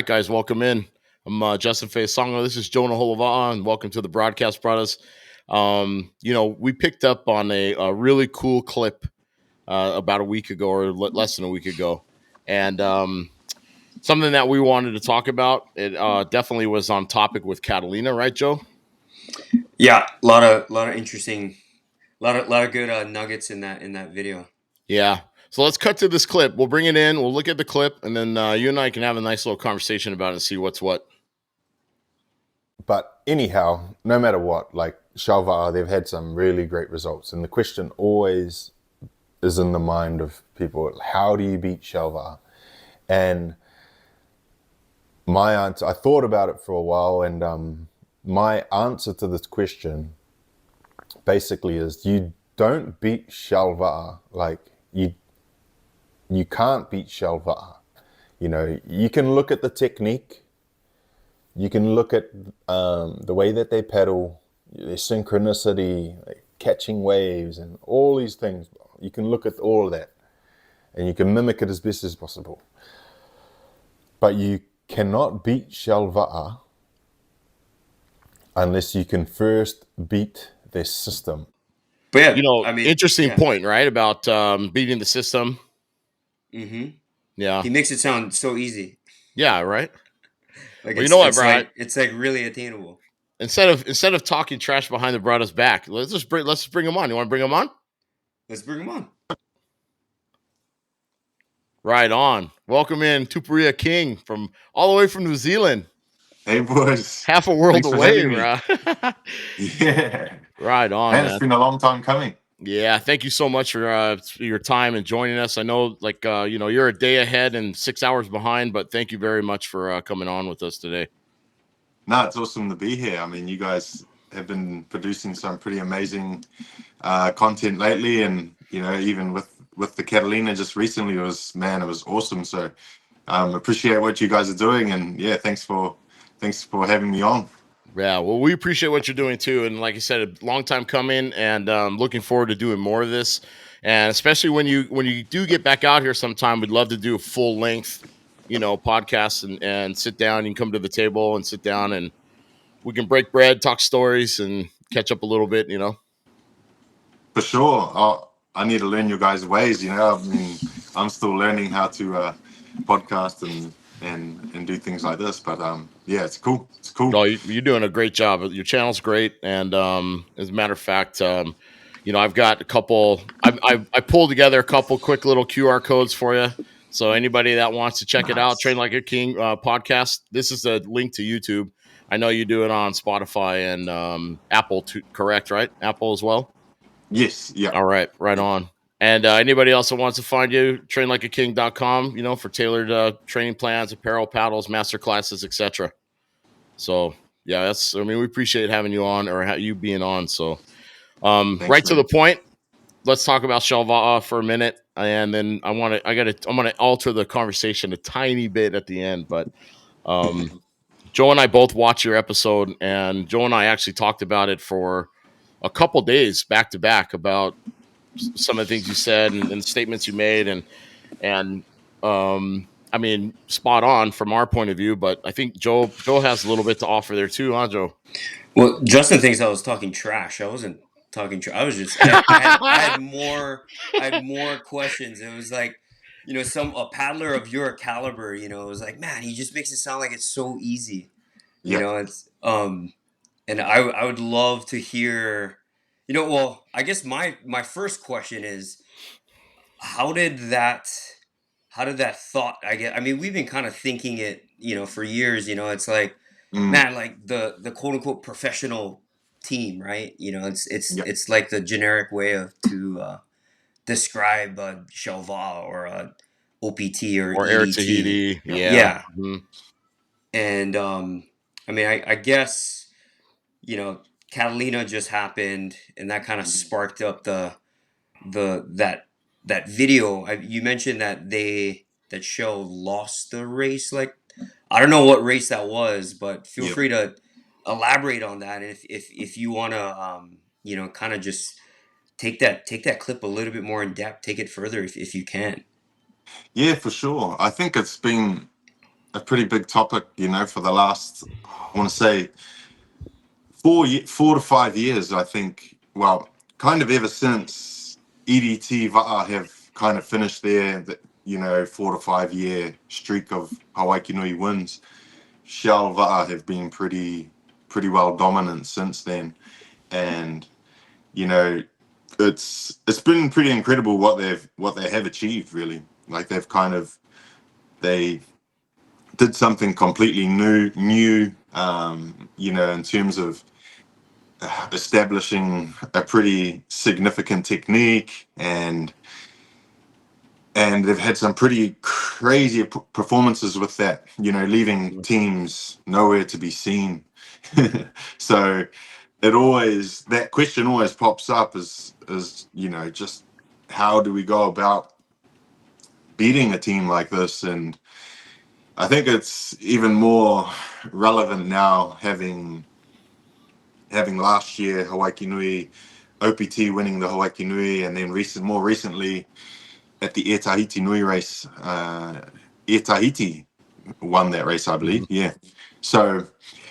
guys, welcome in. I'm Justin Faisongo. This is Jonah Holava'a, and welcome to the Broadcast Braddahs. We picked up on a really cool clip about a week ago, or less than a week ago, and something that we wanted to talk about. It definitely was on topic with Catalina, right, Joe? Yeah, a lot of interesting, lot of good nuggets in that video. Yeah. So let's cut to this clip. We'll bring it in. We'll look at the clip, and then you and I can have a nice little conversation about it and see what's what. But anyhow, no matter what, like Shalva'a, they've had some really great results. And the question always is in the mind of people, how do you beat Shalva'a? And my answer, I thought about it for a while, and my answer to this question basically is you don't beat Shalva'a. Like you can't beat Shalva'a. You know, you can look at the technique. You can look at the way that they paddle, their synchronicity, like catching waves, and all these things. You can look at all of that, and you can mimic it as best as possible. But you cannot beat Shalva'a unless you can first beat their system. But yeah, interesting point, right? About beating the system. Mm-hmm. Yeah. He makes it sound so easy. Yeah, right. Like well, you know what, Brian? It's like really attainable. Instead of talking trash behind the Braddahs' back, let's bring them on. You want to bring them on? Let's bring them on. Right on. Welcome in, Tupuria King from all the way from New Zealand. Hey boys, half a world away, bro. Yeah, right on. Man, it's been a long time coming. Yeah, thank you so much for your time and joining us. I know, you're a day ahead and 6 hours behind, but thank you very much for coming on with us today. No, it's awesome to be here. I mean, you guys have been producing some pretty amazing content lately, and even with the Catalina just recently, it was awesome. So appreciate what you guys are doing, and yeah, thanks for having me on. Yeah, well, we appreciate what you're doing too, and like I said, a long time coming, and looking forward to doing more of this. And especially when you do get back out here sometime, we'd love to do a full length, podcast and sit down. You can come to the table and sit down, and we can break bread, talk stories, and catch up a little bit. For sure, I need to learn your guys' ways. I mean, I'm still learning how to podcast and do things like this, but yeah, it's cool. No, you're doing a great job. Your channel's great, and as a matter of fact, I've got a couple. I pulled together a couple quick little QR codes for you. So anybody that wants to check it out, Train Like a King podcast. This is a link to YouTube. I know you do it on Spotify and Apple, correct? Right? Apple as well. Yes. Yeah. All right. Right on. And anybody else that wants to find you, trainlikeaking.com, for tailored training plans, apparel, paddles, master classes, etc. So, yeah, we appreciate having you on, or you being on. So, Thanks, right to the point, let's talk about Shalva'a for a minute. And then I'm going to alter the conversation a tiny bit at the end. But Joe and I both watched your episode, and Joe and I actually talked about it for a couple days back to back about some of the things you said and statements you made, and I mean, spot on from our point of view, but I think Joe has a little bit to offer there too, huh, Joe? Well, Justin thinks I was talking trash. I wasn't talking trash. I was just I had more questions. It was like, a paddler of your caliber, it was like, man, he just makes it sound like it's so easy. It's and I would love to hear, well, I guess my first question is, how did that thought, I mean, we've been kind of thinking it, for years, it's like, man, like the quote unquote professional team, right? It's like the generic way to describe a Shalva'a or a OPT or Air EDT. Tahiti. Yeah. Mm-hmm. And I mean, I guess, Catalina just happened, and that kind of sparked up that video. You mentioned that that show lost the race. Like, I don't know what race that was, but feel free to elaborate on that. And if you want to, kind of just take that clip a little bit more in depth, take it further if you can. Yeah, for sure. I think it's been a pretty big topic, you know, for the last, I want to say, 4 to 5 years, I think. Well, kind of ever since EDT Va'a have kind of finished their, you know, 4 to 5 year streak of Hawaii Nui wins. Shell Va'a have been pretty well dominant since then, and you know, it's been pretty incredible what they have achieved. Really, like they did something completely new. You know, in terms of establishing a pretty significant technique, and they've had some pretty crazy performances with that, you know, leaving teams nowhere to be seen. So that question always pops up is, you know, just how do we go about beating a team like this? And I think it's even more relevant now, having last year Hawaii Nui OPT winning the Hawaii Nui, and then more recently at the Air Tahiti Nui race, Air Tahiti won that race, I believe. Yeah. So,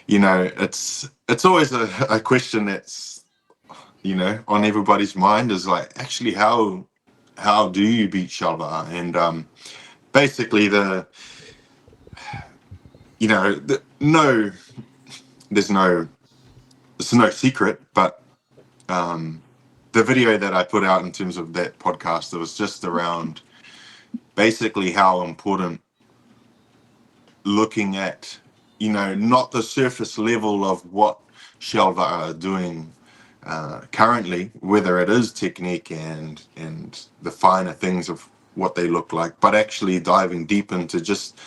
you know, it's always a question that's, you know, on everybody's mind, is like, actually, how do you beat Shalva? And basically it's no secret, but the video that I put out in terms of that podcast, it was just around basically how important looking at, you know, not the surface level of what Shalva are doing currently, whether it is technique and the finer things of what they look like, but actually diving deep into just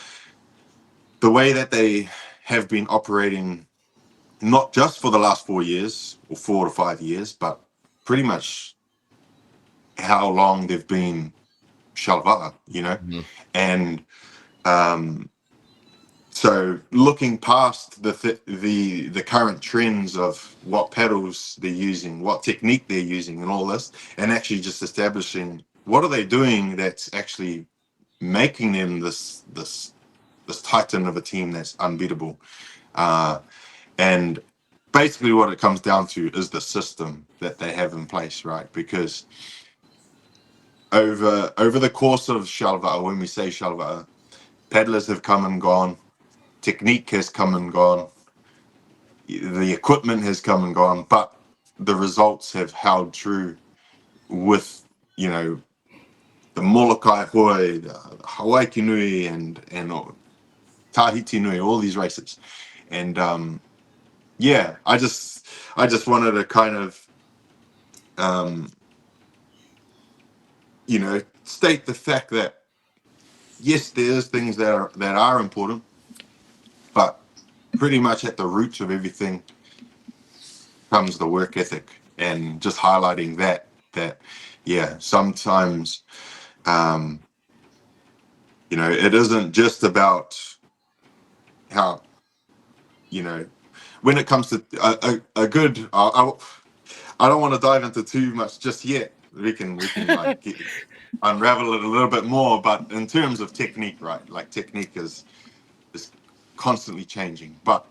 the way that they have been operating, not just for the last 4 years or 4 to 5 years, but pretty much how long they've been Shalva, you know. And so looking past the current trends of what pedals they're using, what technique they're using, and all this, and actually just establishing what are they doing that's actually making them this titan of a team that's unbeatable. And basically what it comes down to is the system that they have in place, right? Because over the course of Shalva, when we say Shalva, paddlers have come and gone, technique has come and gone, the equipment has come and gone, but the results have held true with, you know, the Molokai Hoi, the Hawaii Nui, and Tahiti Nui, all these races. And yeah, I just wanted to kind of you know, state the fact that yes, there's things that are important, but pretty much at the roots of everything comes the work ethic, and just highlighting that yeah, sometimes you know, it isn't just about how, you know, when it comes to a good I don't want to dive into too much just yet. We can like unravel it a little bit more, but in terms of technique, right? Like technique is constantly changing, but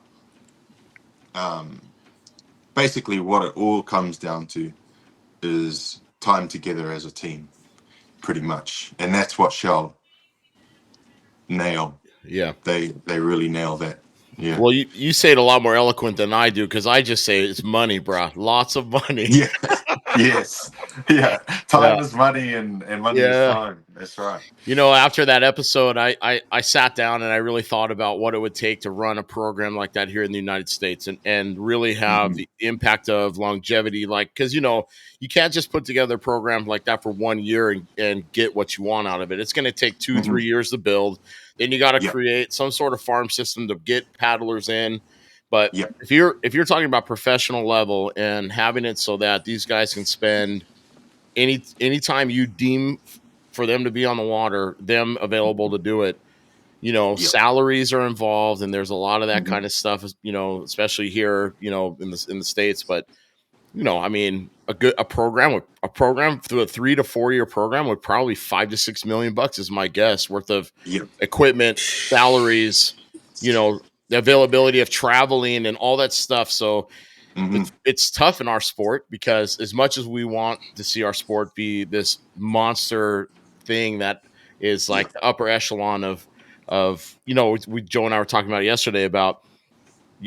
basically what it all comes down to is time together as a team, pretty much, and that's what Shell nail. Yeah, they really nail that. Yeah. Well, you say it a lot more eloquent than I do, because I just say it's money, bro. Lots of money. Yeah. Yes. Yeah. Time Yeah. is money, and money is Yeah. time. That's right. You know, after that episode, I sat down and I really thought about what it would take to run a program like that here in the United States, and really have the impact of longevity. Like, because, you know, you can't just put together a program like that for 1 year and get what you want out of it. It's going to take 2-3 years to build. Then you got to create some sort of farm system to get paddlers in. But if you're talking about professional level and having it so that these guys can spend anytime you deem for them to be on the water, them available to do it, you know, salaries are involved, and there's a lot of that kind of stuff, you know, especially here, you know, in the States. But, you know, I mean, a program through a 3 to 4 year program would probably $5 to $6 million is my guess, worth of equipment, salaries, the availability of traveling and all that stuff. So Hmm. it's tough in our sport, because as much as we want to see our sport be this monster thing that is like the upper echelon of Joe and I were talking about it yesterday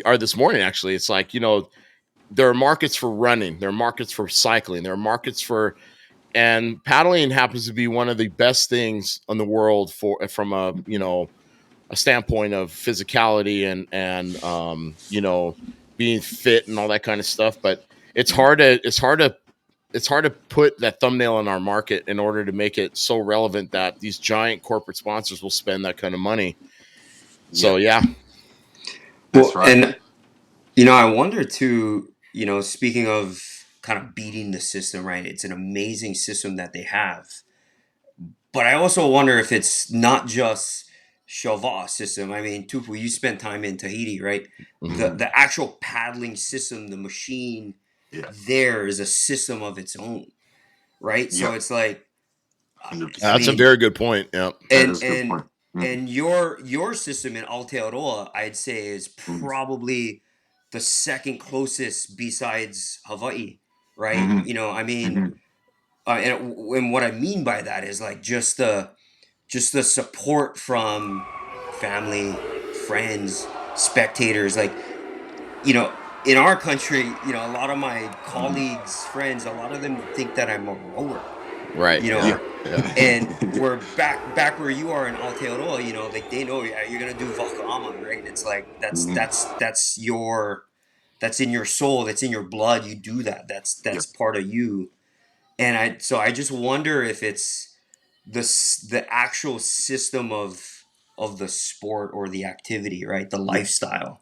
or this morning actually. It's like, there are markets for running, there are markets for cycling, there are markets for, and paddling happens to be one of the best things in the world from a standpoint of physicality and being fit and all that kind of stuff. But it's hard to put that thumbnail in our market in order to make it so relevant that these giant corporate sponsors will spend that kind of money. So yeah. Well, That's right. and I wonder too, speaking of kind of beating the system, right? It's an amazing system that they have. But I also wonder if it's not just Chauvet system. I mean, Tupu, you spent time in Tahiti, right? Mhm. The actual paddling system, the machine Yeah. there is a system of its own, right? So Yeah. it's like, I 100%. That's a mean, very good point. Yeah. That and is a good point. your system in Aotearoa, I'd say, is probably the second closest besides Hawaii, right? Mm-hmm. I mean, Hmm. and what I mean by that is like just the support from family, friends, spectators. Like, you know, in our country, a lot of my colleagues, friends, a lot of them think that I'm a rower, Right. you Yeah. know, Yeah. and we're back where you are in Aotearoa, like they know, yeah, you're gonna do Vakama, right? It's like Mhm. that's in your soul, that's in your blood. You do that. That's Yep. part of you. And I just wonder if it's the actual system of the sport or the activity, right? The Yep. lifestyle.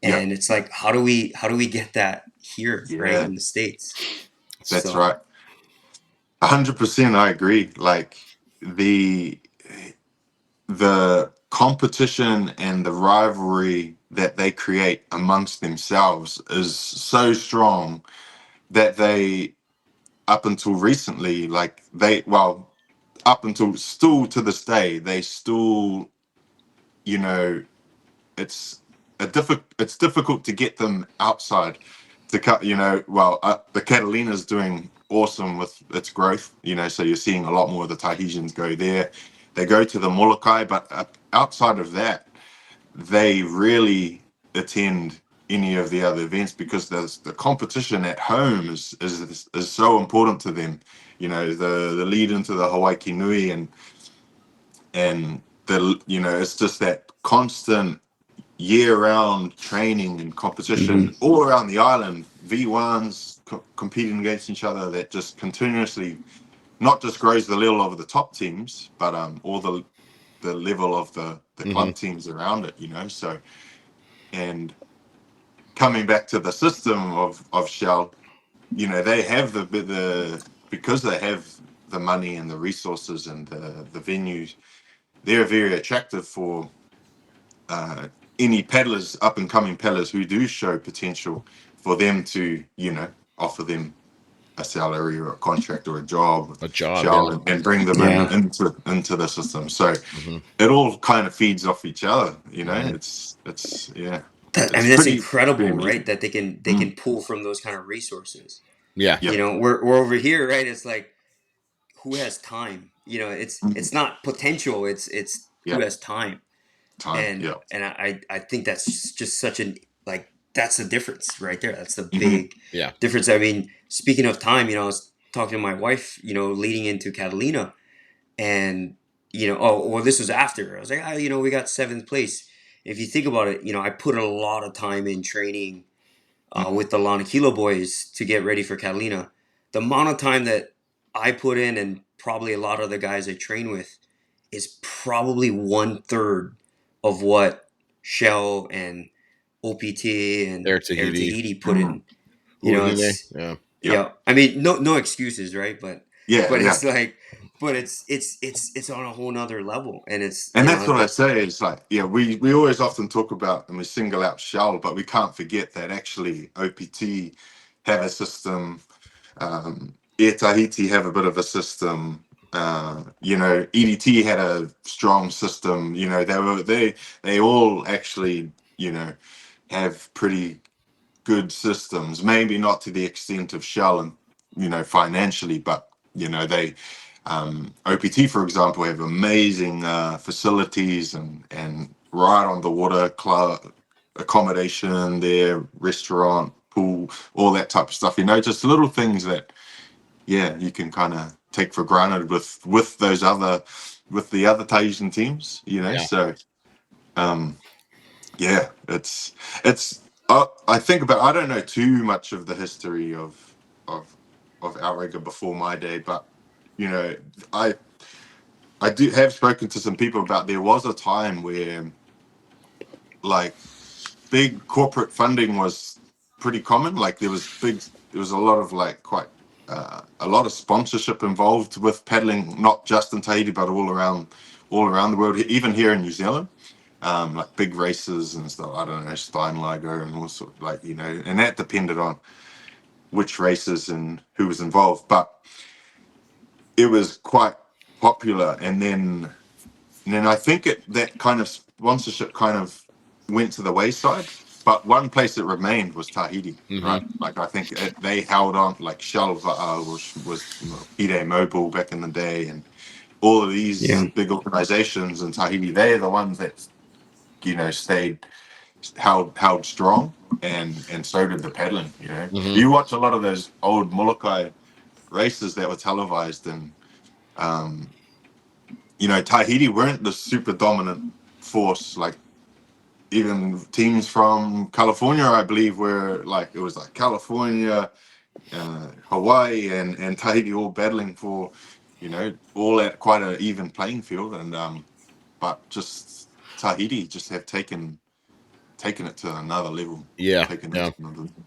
Yep. And it's like, how do we get that here, right, Yeah. in the States? That's So right. 100%. I agree. Like the the competition and the rivalry that they create amongst themselves is so strong that they, up until recently, like up until still to this day, they still, you know, it's it's difficult to get them outside to cut. The Catalina's doing awesome with its growth. So you're seeing a lot more of the Tahitians go there. They go to the Molokai, but outside of that, they really attend any of the other events because the competition at home is so important to them. The lead into the Hawaii Nui and it's just that constant year-round training and competition all around the island. V1s competing against each other, that just continuously not just grows the level of the top teams, but all the level of the Hmm. club teams around it. So, and coming back to the system of Shell, they have the because they have the money and the resources and the venues. They're very attractive for uh, any paddlers, up and coming paddlers who do show potential, for them to offer them a salary or a contract or a job with A job. Shell, Yeah. and bring them yeah, into the system. So Hmm. it all kind of feeds off each other. Hmm. It's yeah, I it's mean, that's pretty incredible, right? amazing. That they Mm. can pull from those kind of resources. Yeah. Yep. We're over here, right? It's like, who has time? Mhm. It's not potential. It's who Yep. has time. Time. and Yep. and I think that's just such an, like, that's the difference right there. That's the Hmm. big Yeah. difference. I mean, speaking of time, I was talking to my wife, leading into Catalina, and oh well, this was after. I was like, we got seventh place. If you think about it, I put a lot of time in training Hmm. with the Lana Kilo boys to get ready for Catalina. The amount of time that I put in, and probably a lot of the guys I train with, is probably one third of what Shell and OPT and Air Air Tahiti. Tahiti put Hmm. in. Huahine. It's, Yeah. Yep. I mean, no excuses, right? But Yeah. but Yeah. it's like, but it's on a whole nother level, and it's And that's what I say. It's like, yeah, we always often talk about and we single out Shell, but we can't forget that actually OPT have a system. Air Tahiti have a bit of a system. you know, EDT had a strong system. You know, they all actually, you know, have pretty good systems. Maybe not to the extent of Shell and, you know, financially, but you know, they OPT, for example, have amazing facilities and right on the water, club accommodation there, restaurant, pool, all that type of stuff. You know, just little things that, yeah, you can kind of take for granted with those other with the other Tahitian teams. You know, Yeah. so yeah, it's. I think about. I don't know too much of the history of Outrigger before my day, but you know, I I do have spoken to some people about there was a time where like big corporate funding was pretty common. Like there was a lot of like quite a lot of sponsorship involved with paddling, not just in Tahiti but all around the world, even here in New Zealand. Like big races and stuff. I don't know, Steinlager and all sort of, like, you know, and that depended on which races and who was involved. But it was quite popular, and then I think that kind of sponsorship kind of went to the wayside. But one place that remained was Tahiti, right? Like I think they held on. Like Shalva was you know, Hide Mobile back in the day, and all of these Yeah. big organizations in Tahiti. They're the ones that, you know, stayed held strong, and so did the paddling. You know, you watch a lot of those old Molokai races that were televised, and you know, Tahiti weren't the super dominant force. Like even teams from California, I believe, were like it was like California, Hawaii, and Tahiti all battling for, you know, all at quite an even playing field. And but just Tahiti just have taken it to another level. Yeah. Taken it Yeah. to another level.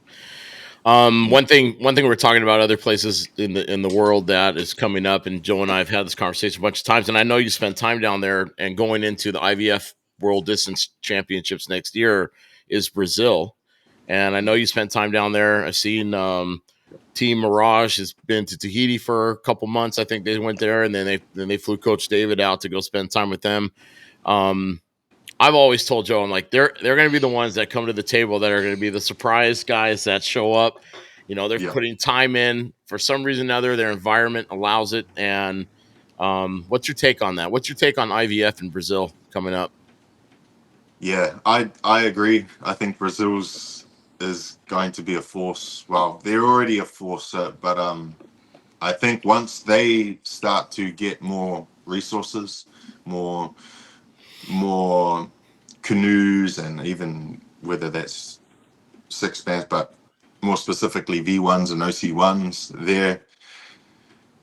One thing we're talking about other places in the world that is coming up, and Joe and I have had this conversation a bunch of times, and I know you spent time down there and going into the IVF World Distance Championships next year is Brazil, and I know you spent time down there. I've seen Team Mirage has been to Tahiti for a couple months. I think they went there, and then they flew Coach David out to go spend time with them. I've always told Joe, I'm like, they're going to be the ones that come to the table that are going to be the surprise guys that show up. You know, they're Yeah. putting time in for some reason or other. Their environment allows it. And what's your take on that? What's your take on IVF in Brazil coming up? Yeah, I agree. I think Brazil's is going to be a force. Well, they're already a force, but I think once they start to get more resources, more more canoes, and even whether that's six bands, but more specifically V1s and OC1s, they're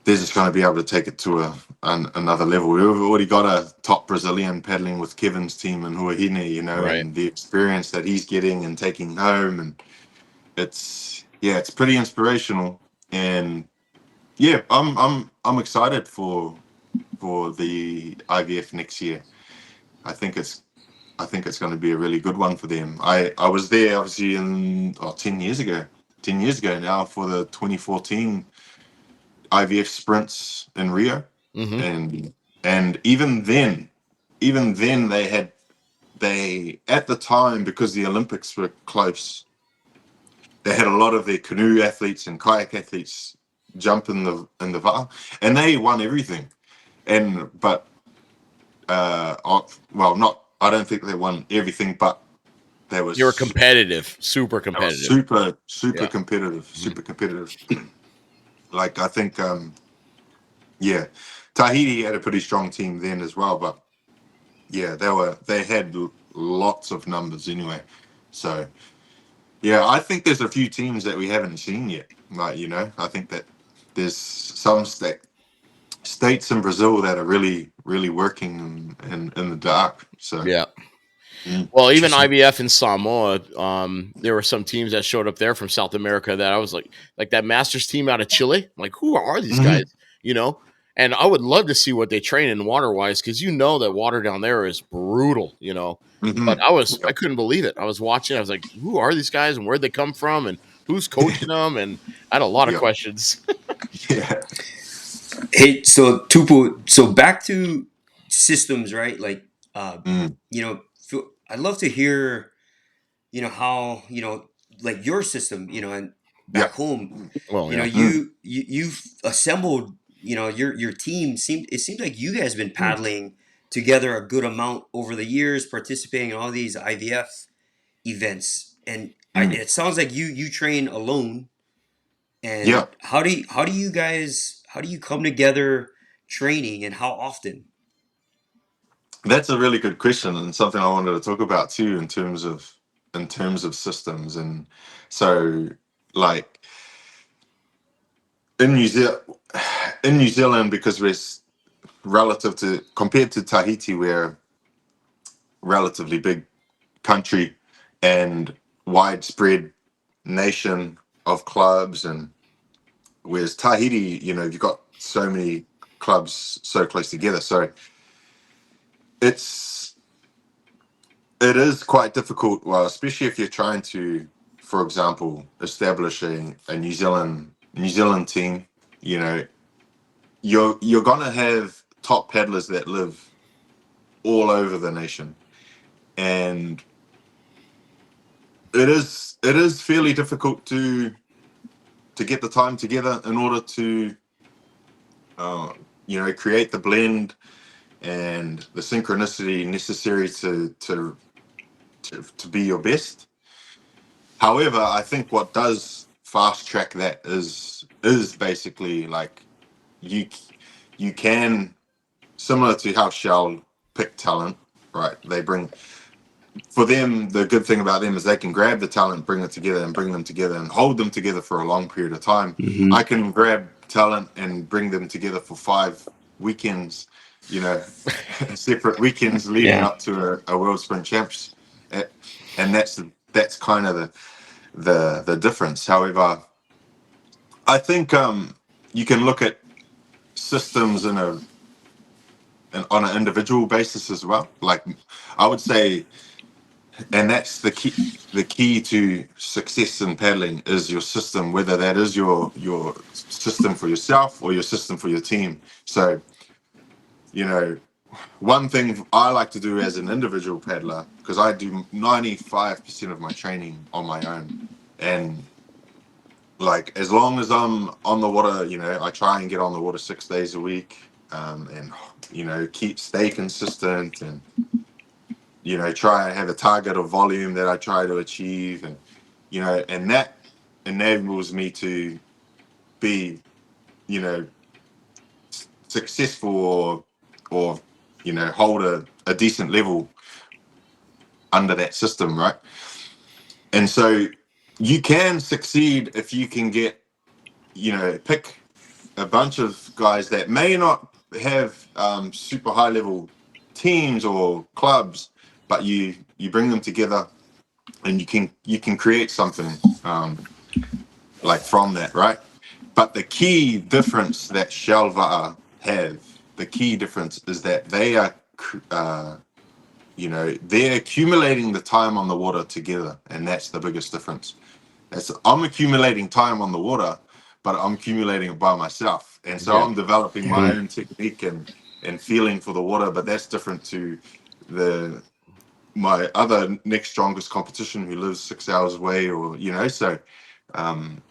just going to be able to take it to another level. We've already got a top Brazilian paddling with Kevin's team in Huahine, you know, Right. and the experience that he's getting and taking home, and it's pretty inspirational. And yeah, I'm excited for the IVF next year. I think it's going to be a really good one for them. I was there obviously 10 years ago. 10 years ago now for the 2014 IVF sprints in Rio, Mm-hmm. and even then they at the time, because the Olympics were close, they had a lot of their canoe athletes and kayak athletes jump in the VAR, and they won everything. And but well, not I don't think they won everything, but they They were was competitive, super they was competitive. super Yeah. competitive, Mhm. super competitive. Like I think yeah, Tahiti had a pretty strong team then as well, but yeah, they had lots of numbers anyway. So yeah, I think there's a few teams that we haven't seen yet. Like, you know, I think that there's some states in Brazil that are really, really working in the dark. So Yeah. Well, even interesting. IVF in Samoa, there were some teams that showed up there from South America that I was like that Masters team out of Chile. Like, who are these Hmm. guys? You know, and I would love to see what they train in water wise, because you know that water down there is brutal. You know, Hmm. but I couldn't believe it. I was watching. I was like, who are these guys, and where'd they come from, and who's coaching them? And I had a lot of Yeah, questions. yeah, Hey, so Tupu, so back to systems, right? Like, Mm, I'd love to hear, how, like your system, and yeah. back home, Well, yeah. Mm, you've assembled, your team. It seems like you guys been mm, paddling together a good amount over the years, participating in all these IVF events, and mm. it sounds like you train alone. Yeah. And how do you come together training, and how often? That's a really good question and something I wanted to talk about too in terms of systems. And so like in New Zealand because relative to compared to Tahiti, we're relatively big country and widespread nation of clubs. And whereas Tahiti, you've got so many clubs so close together, so it's it is quite difficult, well, especially if you're trying to, for example, establishing a New Zealand team. you know you're gonna have top paddlers that live all over the nation, and it is fairly difficult to get the time together in order to create the blend and the synchronicity necessary to be your best. However, I think what does fast track that is basically like you you can, similar to how Shell pick talent, right? They bring, for them, the good thing about them is they can grab the talent, bring it together, and bring them together and hold them together for a long period of time. I Hmm. can grab talent and bring them together for 5 weekends, you know, separate weekends leading Yeah. up to a World Sprint Champs. Eh, and that's kind of the difference. However, I think you can look at systems on an individual basis as well. Like I would say, and that's the key to success in paddling is your system, whether that is your system for yourself or your system for your team. So you know one thing I like to do as an individual paddler, because I do 95% of my training on my own, and like as long as I'm on the water, I try and get on the water 6 days a week, and stay consistent, and try and have a target of volume that I try to achieve. And and that enables me to be you know successful, or hold a decent level under that system, right? And so you can succeed if you can get pick a bunch of guys that may not have super high level teams or clubs, but you bring them together, and you can create something like from that, right? But the key difference that Shelva have, the key difference is that they are, they're accumulating the time on the water together, and that's the biggest difference. I'm accumulating time on the water, but I'm accumulating it by myself, and so Yeah. I'm developing my Mhm. own technique and feeling for the water. But that's different to the my other next strongest competition who lives 6 hours away, or so. Um,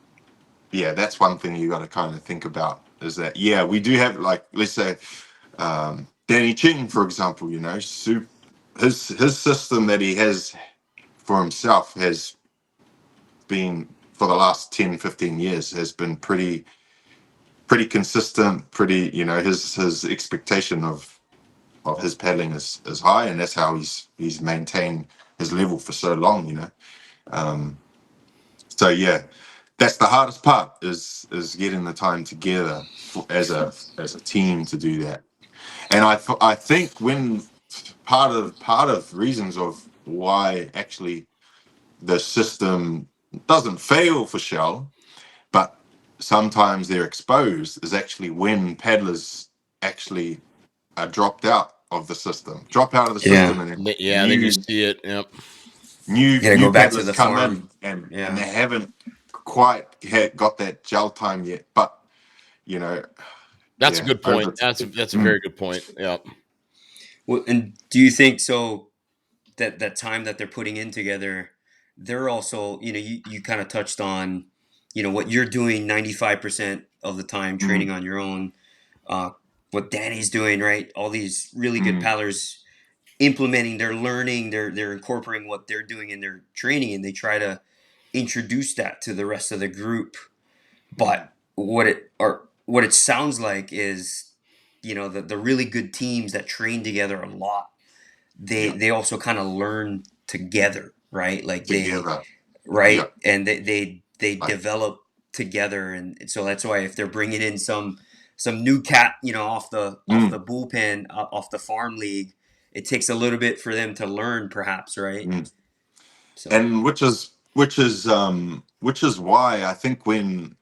yeah, that's one thing you got to kind of think about, is that we do have, like, let's say Danny Ching, for example. His system that he has for himself has been, for the last 10, 15 years, has been pretty consistent, pretty, his expectation of his paddling is high, and that's how he's maintained his level for so long. Um, so yeah, that's the hardest part, is getting the time together as a team to do that. And I think when part of reasons of why actually the system doesn't fail for Shell, but sometimes they're exposed, is actually when paddlers actually are dropped out of the system, drop out of the system, Yeah. and then Yeah, then you new see it. Yep. new Gotta new go back to paddlers the come farm. in, and Yeah. they haven't quite got that gel time yet. But you know That's a good point. over. That's a very good point. Yeah. Well, and do you think so that time that they're putting in together, they're also, you kind of touched on, what you're doing 95% of the time, training on your own, uh, what Danny's doing, right? All these really good paddlers implementing, they're learning, they're incorporating what they're doing in their training, and they try to introduce that to the rest of the group. But what it sounds like is, the really good teams that train together a lot, they also kind of learn together, right? Like Together. right, Yeah. and they Like, develop together, and so that's why if they're bringing in some new cat, off the bullpen, off the farm league, it takes a little bit for them to learn, perhaps, right? So and which is why I think when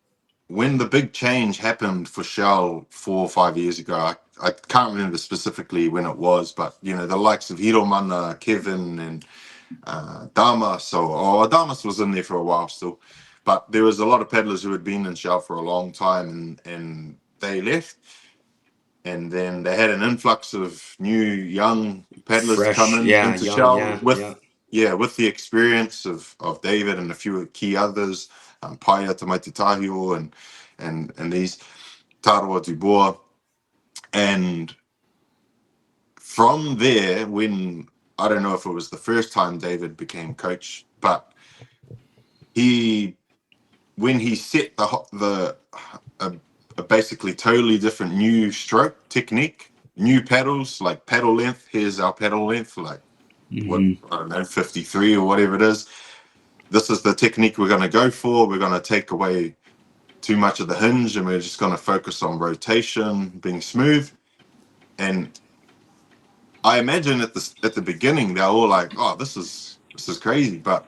the big change happened for Shell 4 or 5 years ago, I can't remember specifically when it was, but the likes of Hiromana, Kevin, and Damas, or Damas was in there for a while still, but there was a lot of paddlers who had been in Shell for a long time, and they left, and then they had an influx of new young paddlers to come fresh, in yeah, into young, Shell yeah, with yeah. with the experience of David and a few key others, Paia Tamaititahio and these Tarawa Dubois. And from there, when I don't know if it was the first time David became coach, but when he set a basically totally different new stroke technique, new paddles, like paddle length. Here's our paddle length, like what, I don't know, 53 or whatever it is. This is the technique we're going to go for. We're going to take away too much of the hinge, and we're just going to focus on rotation, being smooth. And I imagine at the beginning they're all like, "Oh, this is crazy," but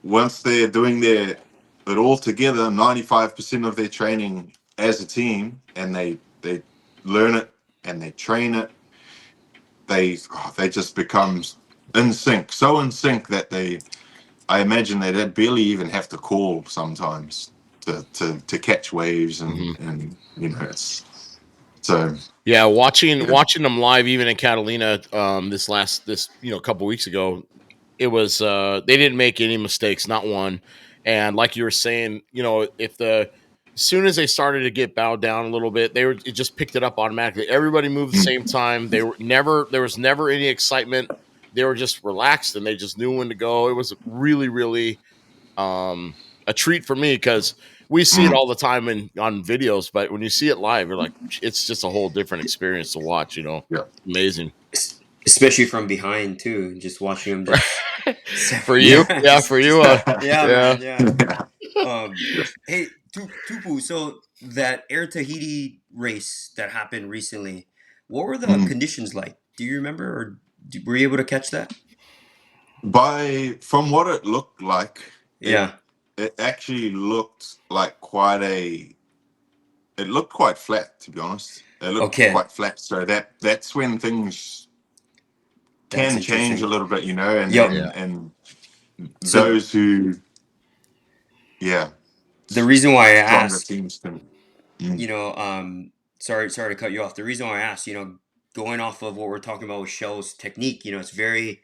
once they're doing it all together, 95% of their training as a team, and they learn it and they train it, they just become in sync, so in sync that I imagine they barely even have to call sometimes to catch waves, and it's so Yeah, watching them live, even in Catalina, this couple weeks ago, it was they didn't make any mistakes, not one. And like you were saying, if as soon as they started to get bowed down a little bit, it just picked it up automatically. Everybody moved the same time. There was never any excitement. They were just relaxed and they just knew when to go. It was really, really a treat for me because we see it all the time on videos, but when you see it live, you're like, it's just a whole different experience to watch. yeah. Amazing. Especially from behind too, just watching them just For you, yeah, yeah, for you, yeah, yeah. man, yeah. Hey, Tupu, so that Air Tahiti race that happened recently, what were the conditions like? Do you remember, or were you able to catch that? From what it looked like, Yeah. it actually looked like it looked quite flat, to be honest. It looked Okay, quite flat, so that's when things that's can change a interesting. little bit, and Yep. Yeah. So those who, yeah, the reason why I stronger ask, teams can. you know, sorry to cut you off. The reason why I asked, going off of what we're talking about with Shell's technique, it's very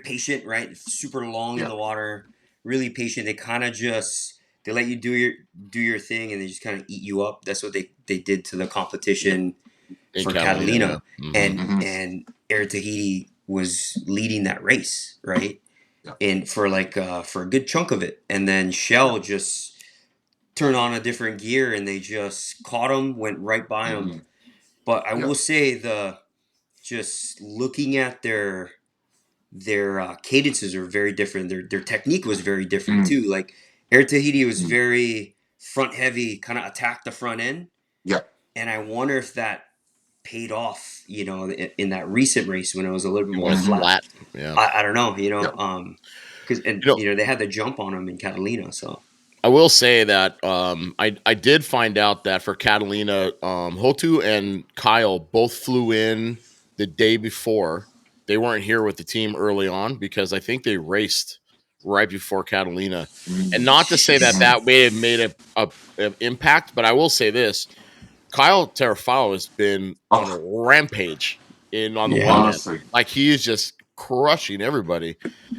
patient, right? It's super long in Yeah, the water, really patient. They kind of just they let you do your thing, and they just kind of eat you up. That's what they did to the yeah, competition In for Catalina, yeah. Catalina, Mm-hmm. and Air Tahiti was leading that race, right? yeah, And for a good chunk of it, and then yeah, Shell just turn on a different gear and they just caught him, went right by him. But I yeah, will say just looking at their cadences are very different. Their technique was very different too. Like Air Tahiti was very front heavy, kind of attack the front end, yeah, and I wonder if that paid off. In that recent race when it was a little bit It more went flat. flat. Yeah. I don't know. yeah. Because You know, they had the jump on him in Catalina, so. I will say that I did find out that for Catalina, Hotu and Kyle both flew in the day before. They weren't here with the team early on because I think they raced right before Catalina. And not to say that Jeez. may have made a impact, but I will say this: Kyle Terafalo has been on a Oh, rampage on the Yeah. one end. honestly, Like he is just crushing everybody.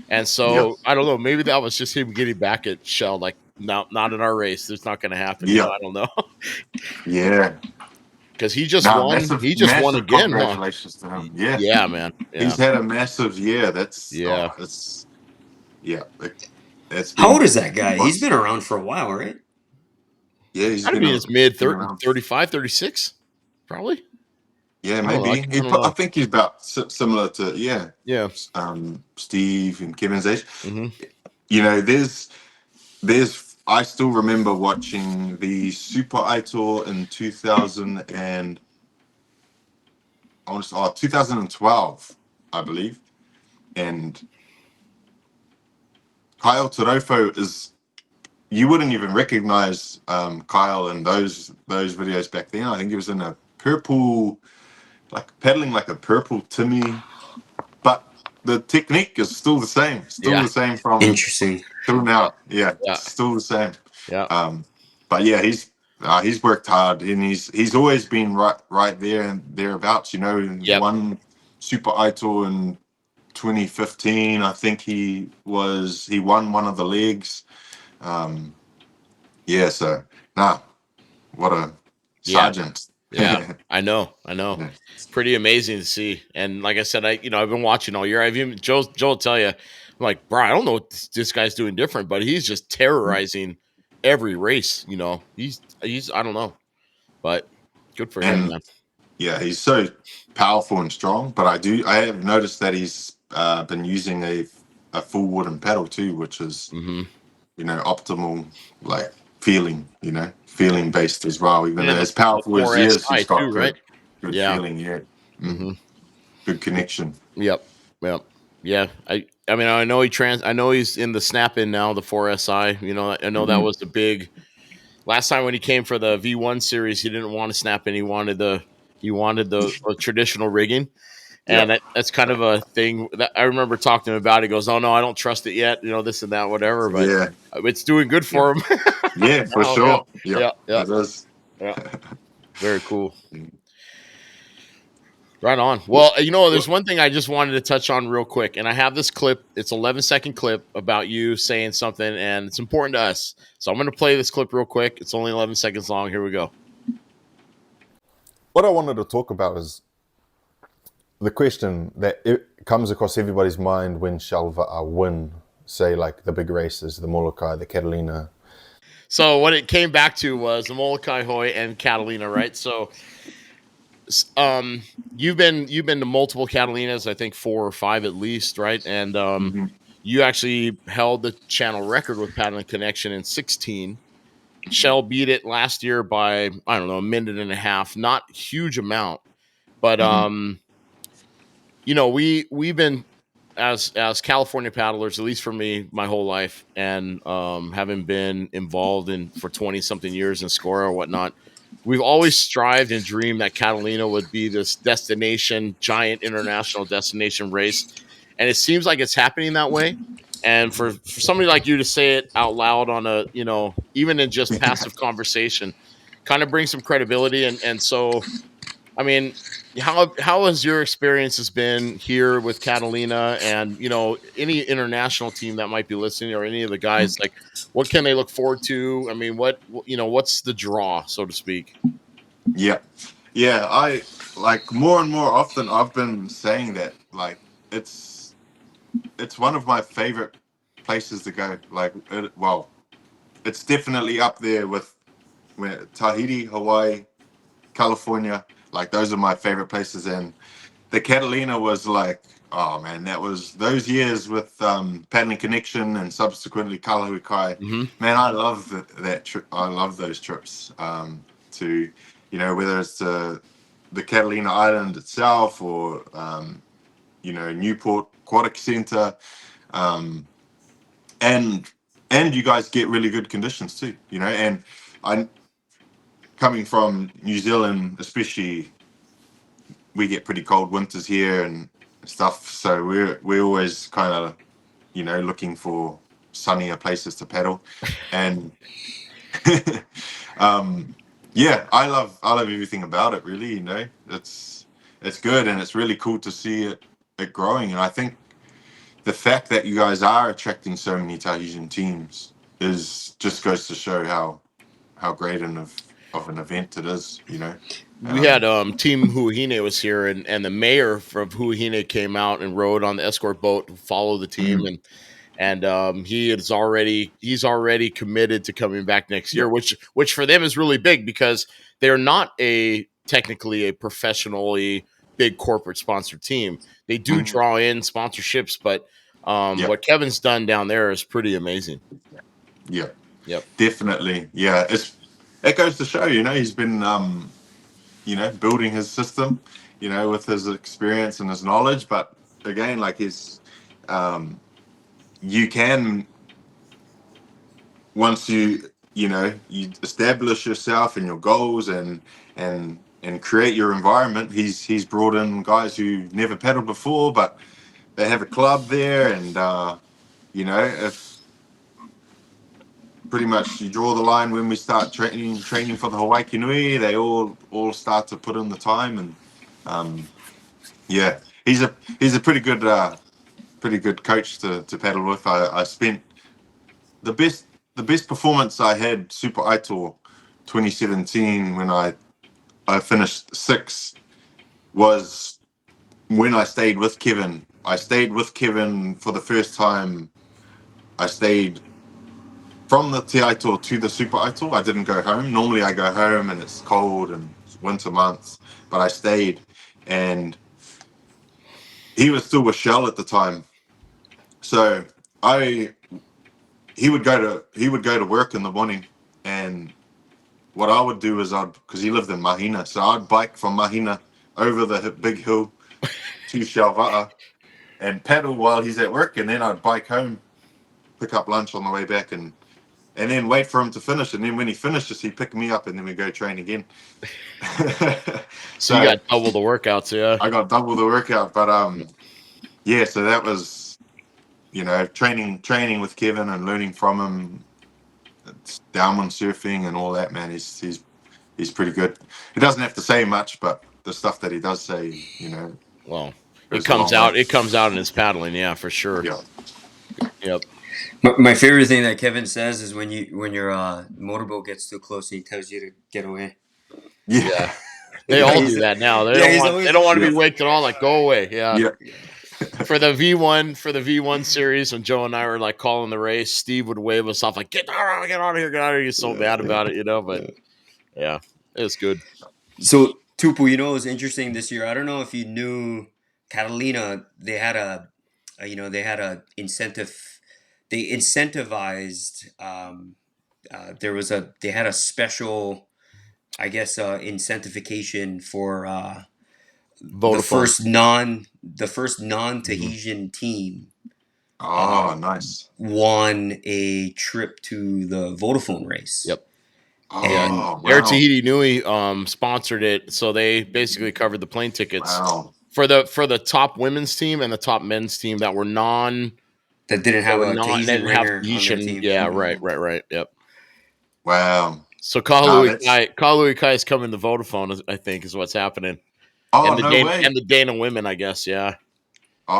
And yeah, so I don't know. Maybe that was just him getting back at Shell. Like, no, not in our race. It's not going to happen. yeah, I don't know. yeah. Because he just Now, won. massive, He just won massive again, huh? congratulations to him. Yeah, Yeah, man. he's Yeah, had a massive year. yeah. Yeah, it's How old been is that guy? He's been around for a while, right? yeah, he's Gotta be in his mid been around. 35, 36, probably. Yeah, I don't know. I maybe. don't I know. think he's about similar to Yeah. Steve and Kevin's age. Hmm. You know, there's. I still remember watching the Super Tour in 2000 and I want to 2012, I believe, and Kyle Torofo is. You wouldn't even recognize Kyle in those videos back then. I think he was in a purple, like paddling like a purple Timmy, but the technique is still Yeah. the same from Interesting. till Yeah. now. Yeah, Yeah. still the same. Yeah. But yeah, he's worked hard and he's always been right there and thereabouts. You know, Yep. one Super Ito in 2015. I think he won one of the legs. Yeah, so what a Yeah. sergeant. Yeah. I know. I know. Yeah. Pretty amazing to see. And like I said, I've been watching all year. I've even Joe will tell you, I'm like, bro, I don't know what this guy's doing different, but he's just terrorizing every race. He's I don't know, but good for him, And man. yeah, he's so powerful and strong. But I have noticed that he's been using a full wooden paddle too, which is Hmm. optimal, like feeling based as well. Even though And as the powerful as he is, 4SI he's got too, right? good Yeah. feeling. Yeah, Hmm. good connection. Yep. Yep. Yeah. I mean, I know he's in the snap in now, the 4SI. I know that Mhm. was the big last time when he came for the V1 series, he didn't want to snap in. He wanted the traditional rigging. Yeah, And that's kind of a thing that I remember talking to him about. He goes, "Oh no, I don't trust it yet. This and that, whatever." But yeah, it's doing good yeah, for him. yeah, for Now, yeah, sure. Yeah, yeah, yeah, it is. yeah. Very cool. Right on. Well, there's one thing I just wanted to touch on real quick, and I have this clip. It's 11-second clip about you saying something, and it's important to us. So I'm going to play this clip real quick. It's only 11 seconds long. Here we go. What I wanted to talk about is the question that it comes across everybody's mind when Shalva win, say like the big races, the Molokai, the Catalina. So what it came back to was the Molokai Hoi and Catalina, right? So you've been to multiple Catalinas, I think 4 or 5 at least, right? And Mhm. you actually held the channel record with Paddling Connection in 16. Shell beat it last year by, I don't know, a minute and a half. Not huge amount, but Mhm. we've been as California paddlers, at least for me, my whole life, and having been involved in for 20 something years in Scora or whatnot, we've always strived and dreamed that Catalina would be this destination, giant international destination race, and it seems like it's happening that way. And for somebody like you to say it out loud on a, even in just passive conversation, kind of brings some credibility. And so, I mean, how has your experiences been here with Catalina and any international team that might be listening or any of the guys, like what can they look forward to? I mean, what's the draw, so to speak? Yeah, yeah. I like more and more often. I've been saying that like it's it's one of my favorite places to go. It's definitely up there with where Tahiti, Hawaii, California. Like those are my favorite places. And the Catalina was like, oh man, that was those years with Paddling Connection and subsequently Kalahui Kai. Hmm. Man, I love that trip. I love those trips. To whether it's the Catalina Island itself or Newport Aquatic Center, um, and you guys get really good conditions too. And I coming from New Zealand, especially, we get pretty cold winters here and stuff. So we're always kind of looking for sunnier places to paddle, and um, Yeah, I love everything about it. Really, you know, it's good, and it's really cool to see it growing. And I think the fact that you guys are attracting so many Tahitian teams is just goes to show how great of an event it is. You know, We had Team Huahine was here, and the mayor from Huahine came out and rode on the escort boat to follow the team, mm, and he's already committed to coming back next yeah, year, which for them is really big because they're not technically a professionally big corporate sponsored team. They do mm, draw in sponsorships, but yeah, what Kevin's done down there is pretty amazing. yeah, Yep. definitely. Yeah, it goes to show. You know, he's been you know, building his system, you know, with his experience and his knowledge. But again, like um, you can, once you know, you establish yourself and your goals and create your environment. He's brought in guys who never paddled before, but they have a club there, and you know, if pretty much you draw the line when we start training for the Hawaii Nui, they all start to put in the time, and yeah, he's a pretty good coach to paddle with. I spent the best the best performance I had Super Aitor 2017 when I finished sixth was when I stayed with Kevin. I stayed with Kevin for the first time. I stayed from the Te Aitor to the Super Aitor. I didn't go home. Normally I go home and it's cold and it's winter months, but I stayed, and he was still with Shell at the time. So I he would go to work in the morning, and what I would do is because he lived in Mahina, so I'd bike from Mahina over the big hill to Shalva'a and paddle while he's at work, and then I'd bike home, pick up lunch on the way back, and then wait for him to finish, and then when he finishes, he'd pick me up, and then we go train again. So you So got double the workouts, yeah. I got double the workout, but yeah, so that was, you know, training with Kevin and learning from him. It's downwind surfing and all that, man. He's pretty good. He doesn't have to say much, but the stuff that he does say, you know, Well, it goes a comes long way. out. It comes out in his paddling, yeah, for sure. Yeah. Yep. My favorite thing that Kevin says is when your motorboat gets too close, he tells you to get away. Yeah. Yeah. They Yeah, all he's do that now. They yeah, don't he's want. They always don't want to Yeah. be waked at all. Like, go away. Yeah. Yeah. For the V1 series, when Joe and I were like calling the race, Steve would wave us off like, get out of here, get out of here. He's so mad about it, you know. But yeah, it was good. So Tupu, it was interesting this year. I don't know if you knew Catalina. They had they had a incentive. They incentivized. They had a special, I guess, incentivification for Vodafone. the first non Mhm. Tahitian team Oh, nice. won a trip to the Vodafone race, Yep. Yeah. and Oh, Air wow. Tahiti Nui sponsored it, so they basically covered the plane tickets Wow. for the top women's team and the top men's team that were that didn't have a Tahitian didn't have ringer on their Tahitian. team. Yeah, right. Yep. Wow. So No, that's Kahalui Kai is coming to Vodafone, I think, is what's happening, oh, no And way. the Dana women, I guess. Yeah. Oh,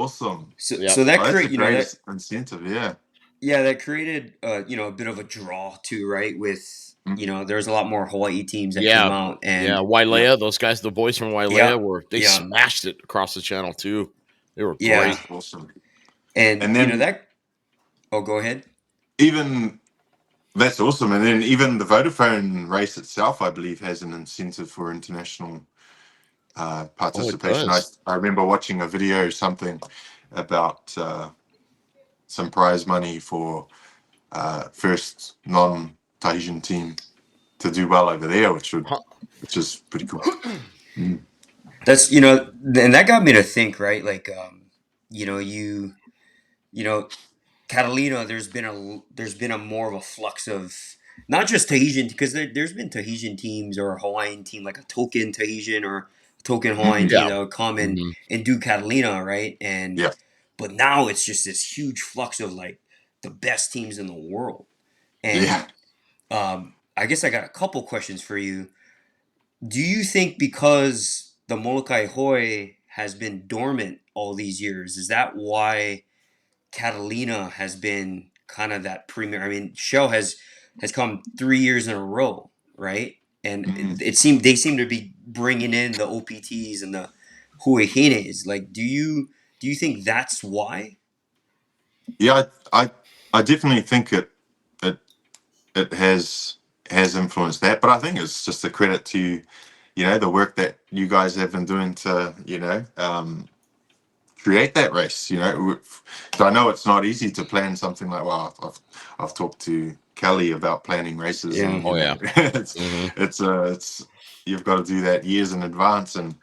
awesome. Yep. So that Oh, that's a create great that incentive. Yeah. yeah, that created a bit of a draw too, right? With Mm. there's a lot more Hawaii teams that came Yeah. out, Yeah. and Yeah. Wailea, those guys, the boys from yeah, Wailea they yeah, smashed it across the channel too. They were yeah, great. That's awesome. and And then that. Oh, go ahead. even that's awesome. And then even the Vodafone race itself, I believe, has an incentive for international Oh, it participation. does. I remember watching a video or something about some prize money for first non-Tahitian team to do well over there, Huh. which is pretty cool. Mm. That's and that got me to think, right? Like, you know, you know, Catalina. There's been a more of a flux of not just Tahitian, because there's been Tahitian teams or a Hawaiian team, like a token Tahitian or a token Hawaiian Mhm. team Yeah. that would come Hmm. and do Catalina, right? And Yeah, but now it's just this huge flux of like the best teams in the world. yeah, And I guess I got a couple questions for you. Do you think because the Molokai Hoi has been dormant all these years, is that why Catalina has been kind of that premier? I mean, Shell has come 3 years in a row, right? And it seemed they seem to be bringing in the OPTs and the Huehines. Like, do you think that's why? Yeah, I definitely think it it has influenced that, but I think it's just a credit to the work that you guys have been doing to create that race. So I know it's not easy to plan something like. Well, I've talked to Kelly about planning races, Yeah. and Oh yeah. it's Hmm. it's you've got to do that years in advance, and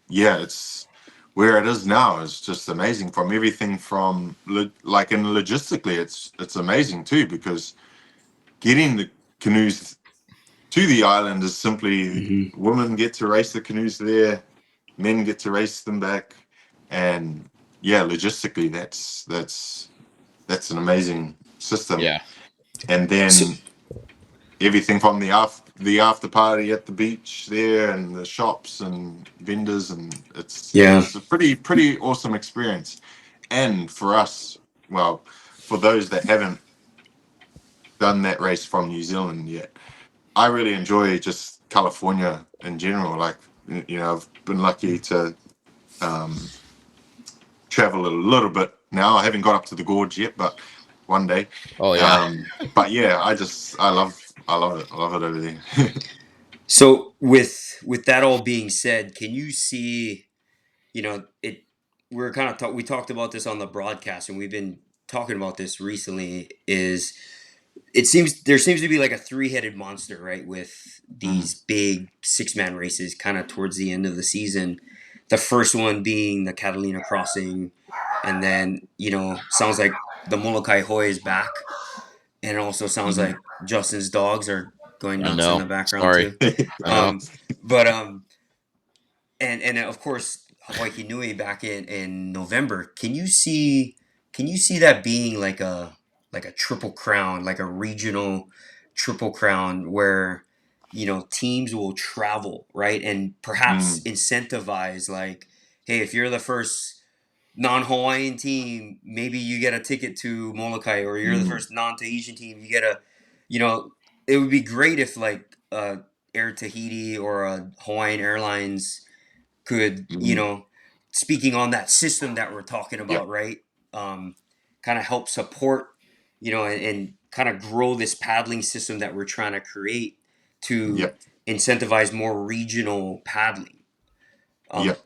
yeah, it's where it is now is just amazing. From everything from like and logistically, it's amazing too, because getting the canoes to the island is simply Mm-hmm. women get to race the canoes there, men get to race them back, and yeah, logistically that's an amazing system. Yeah. And So, then everything from the after party at the beach there, and the shops and vendors, and yeah. it's a pretty awesome experience. And for us, well, for those that haven't done that race from New Zealand yet, I really enjoy just California in general. Like, I've been lucky to travel a little bit now. I haven't got up to the gorge yet, but one day. Oh yeah. But yeah, I love it. I love it over there. So with that all being said, can you see, it we're kind of we talked about this on the broadcast, and we've been talking about this recently, is there seems to be like a three-headed monster, right, with Mm, these big six-man races kind of towards the end of the season. The first one being the Catalina Crossing, and then, sounds like the Molokai Hoi is back, and it also sounds mhm. like Justin's dogs are going I nuts in know. the background Sorry. too. I know. But and of course Hawaii Nui back in November. Can you see that being like a triple crown, like a regional triple crown where teams will travel, right, and perhaps Mm, incentivize, like, hey, if you're the first non-Hawaiian team, maybe you get a ticket to Molokai, or you're the mm, first non-Tahitian team, you get a, you know, it would be great if like Air Tahiti or Hawaiian Airlines could, mm. speaking on that system that we're talking Yep, about, right? Kind of help support, and kind of grow this paddling system that we're trying to create to yep, incentivize more regional paddling. Um, yep,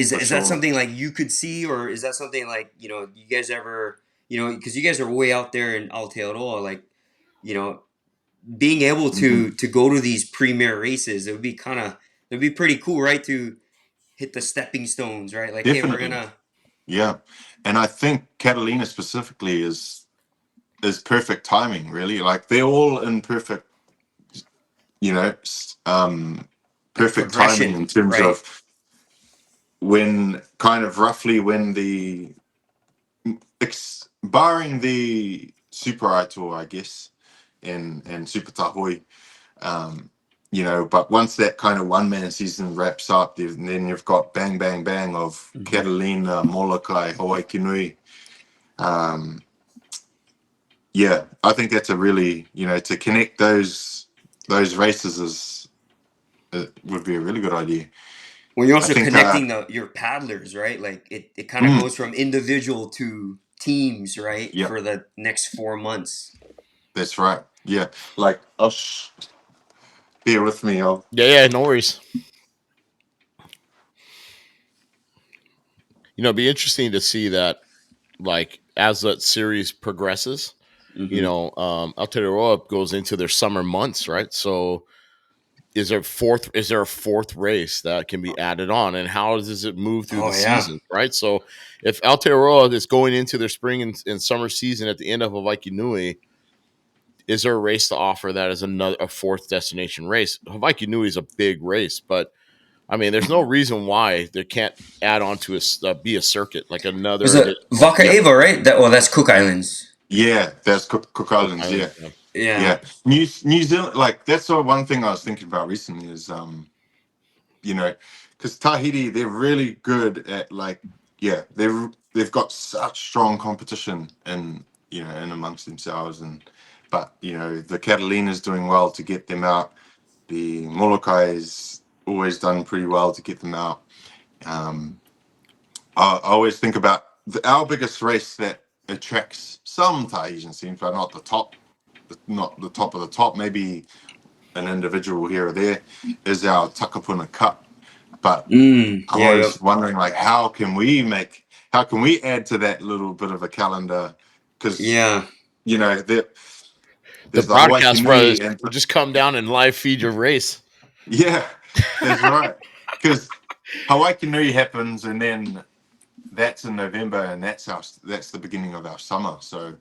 for is that sure. something like you could see, or is that something like, you guys ever, because you guys are way out there in Aotearoa, like, you know, being able Hmm. to go to these premier races, it'd be pretty cool, right? To hit the stepping stones, right? Like, hey, we're Definitely. gonna. Yeah, and I think Catalina specifically is perfect timing. Really, like they're all in perfect, you know, s- um, Like perfect timing in progression, terms right? of when kind of roughly when barring the Super Aitoa, I guess, and Super Tahoi, um, but once that kind of one man season wraps up, then you've got bang, bang, bang of Hmm. Catalina, Molokai, Hawaii Kinui. Um, yeah, I think that's a really, to connect those races would be a really good idea. When you're I also think, connecting your paddlers, right? Like it kind of mm, goes from individual to teams, right? yeah, For the next 4 months. that's right. Yeah, like bear with me. I'll Yeah, yeah, no worries. It'd be interesting to see that, like, as that series progresses. Hmm. Aotearoa goes into their summer months, right? So is there a fourth race that can be added on, and how does it move through the Oh yeah. season, right? So if Aotearoa is going into their spring and summer season at the end of Hawaii Nui, is there a race to offer that as a fourth destination race? Hawaii Nui is a big race, but I mean, there's no reason why there can't add on to be a circuit, like Was another it additional Vaka Yep. Ava, right? That's Cook Islands. Yeah, that's Cook Cook Islands. Yeah, Islands. Yeah. Yeah. New Zealand, like that's the one thing I was thinking about recently is you know, because Tahiti, they're really good at like, yeah, they've got such strong competition and in amongst themselves, but the Catalina's doing well to get them out. The Molokai always done pretty well to get them out. um I always think about our biggest race that attracts some Tahitian teams, but not the top of the top. Maybe an individual here or there is our Takapuna Cup. But I'm Yeah. Yep. always wondering, like, how can we add to that little bit of a calendar? Because Yeah. The there's the Hawaii Broadcast Brothers Nui, and just come down and live feed your race. yeah, that's right. Because Hawaii Nui happens, and then that's in November, and that's the beginning of our summer. So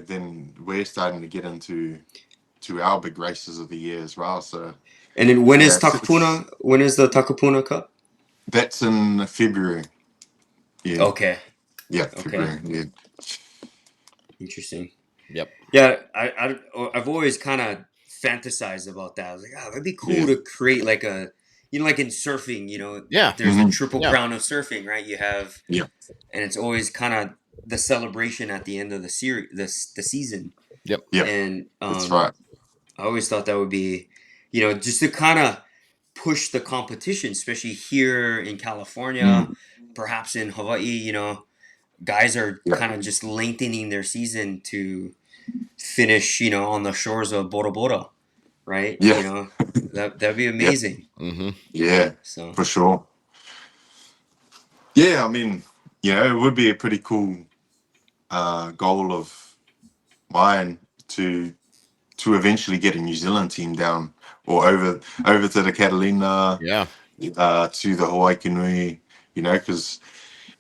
then we're starting to get into our big races of the year as well. So And then when yeah, is Takapuna? When is the Takapuna Cup? that's in February. Yeah, Okay. yeah, Okay. February. Yeah, Interesting. Yep. Yeah, I've always kind of fantasized about that. I was like, oh, that'd be yeah, cool to create like like in surfing, Yeah. there's the hmm triple Yeah. crown of surfing, right? You have, yeah, and it's always kind of the celebration at the end of the series, the season. Yep. yeah. And That's right. I always thought that would be, just to kind of push the competition, especially here in California, Mm, perhaps in Hawaii. Guys are yeah, kind of just lengthening their season to finish, on the shores of Bora Bora, right? yeah, That'd be yeah, amazing. Mm-hmm. yeah, So for sure. Yeah, I mean, it would be a pretty cool goal of mine to eventually get a New Zealand team down or over to the Catalina, Yeah. to the Hawaii Nui, because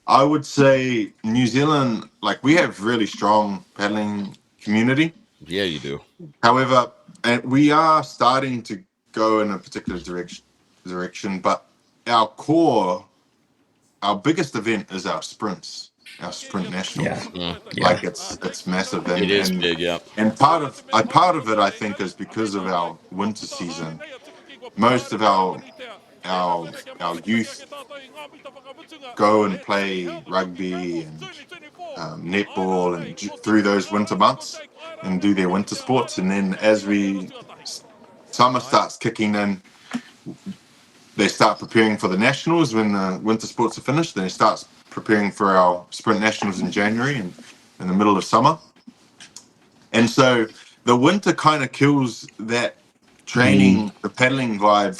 I would say New Zealand, like we have really strong paddling community. Yeah, you do. However, and we are starting to go in a particular direction, but our core, our biggest event is our sprints, our sprint yeah, nationals. yeah, Like it's massive, It and is and big. Yeah. and part of it, I think, is because of our winter season. Most of our youth go and play rugby and netball and through those winter months and do their winter sports, and then as summer starts kicking in, they start preparing for the nationals when the winter sports are finished. Then they start preparing for our sprint nationals in January and in the middle of summer. And so the winter kind of kills that mm, training, the paddling vibe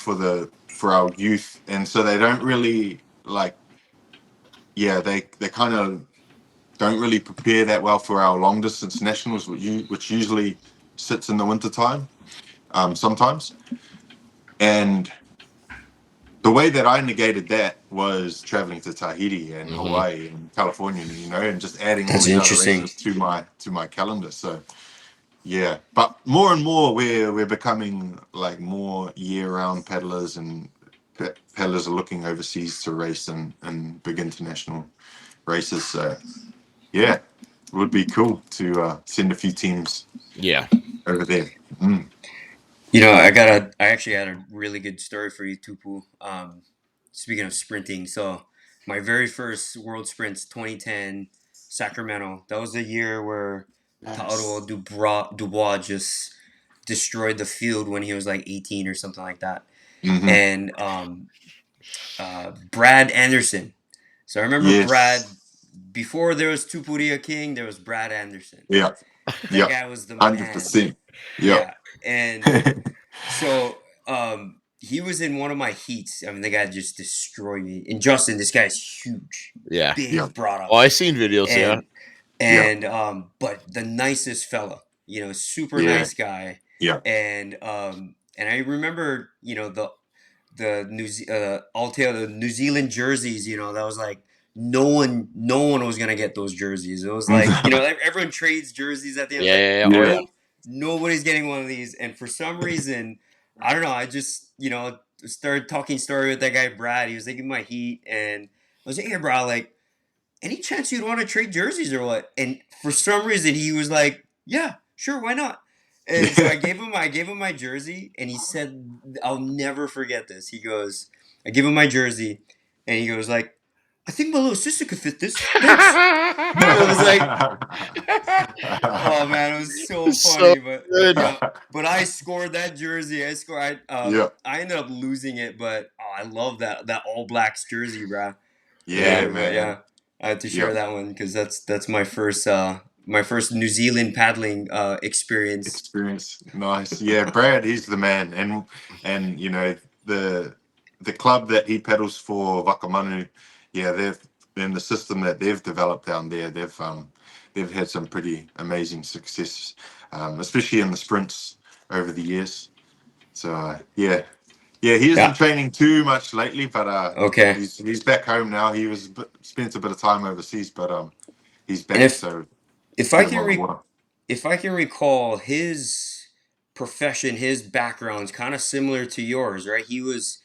for our youth, and so they don't really like. Yeah, they kind of don't really prepare that well for our long distance nationals, which usually sits in the winter time, sometimes. And the way that I negated that was traveling to Tahiti and Mm-hmm. Hawaii and California, and just adding all that's these other interesting. races to my calendar. So yeah, but more and more we're becoming like more year-round paddlers, and paddlers are looking overseas to race and big international races. So yeah, it would be cool to send a few teams Yeah. over there. Mm. I actually had a really good story for you, Tupu. Speaking of sprinting, so my very first world sprints, 2010, Sacramento. That was the year where Nice. Tauro Dubois just destroyed the field when he was like 18 or something like that. Hmm. And Brad Anderson. So I remember Brad, Yes. before there was Tupuria King, there was Brad Anderson. Yeah. That Yeah. guy was the man. 100%. Yeah. Yeah. And so he was in one of my heats. I mean, the guy just destroyed me. And Justin, this guy's huge, Yeah. Yeah. big, brought Oh, up, I seen videos. Yeah. and Yeah. but the nicest fella, super Yeah. nice guy. Yeah. And I remember, the Altea, the New Zealand jerseys. That was like no one was gonna get those jerseys. It was like, everyone trades jerseys at the end. It's Yeah. like, Yeah. Yeah. Oh Yeah. yeah. nope, nobody's getting one of these. And for some reason, I don't know. I just, started talking story with that guy Brad. He was taking my heat, and I was like, hey, bro, like, any chance you'd want to trade jerseys or what? And for some reason, he was like, yeah, sure, why not? And so I gave him my jersey, and he said, I'll never forget this. He goes, I give him my jersey, and he goes like, I think my little sister could fit this. Thanks. I was like, oh man, it was so So funny, but good. yeah. But I scored that jersey. I ended up losing it, but I love that All Blacks jersey, bro. Yeah, But man. yeah, I had to share Yep. that one because that's my first New Zealand paddling experience. Experience. Nice. Yeah, Brad, he's the man. And you know, the club that he paddles for, Wakamanu, yeah, they've in the system that they've developed down there, they've had some pretty amazing success, especially in the sprints over the years. So yeah. Yeah, he isn't Yeah. training too much lately, but Okay. he's back home now. He was spent a bit of time overseas, but he's And back, so if I get him can on the water. if I can recall, his profession, his background's kind of similar to yours, right? He was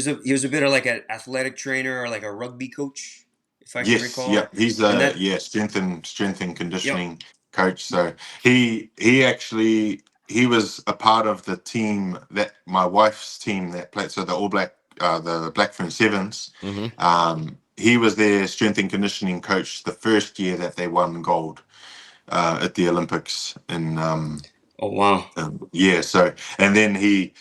a bit of like an athletic trainer or like a rugby coach, if I can Yes, recall. yeah, he's And that, strength and yep. conditioning coach. So he actually he was a part of the team that my wife's team that played. So the All Black, the Blackfern Sevens. Hmm. He was their strength and conditioning coach the first year that they won gold at the Olympics in Oh wow. yeah. So and then he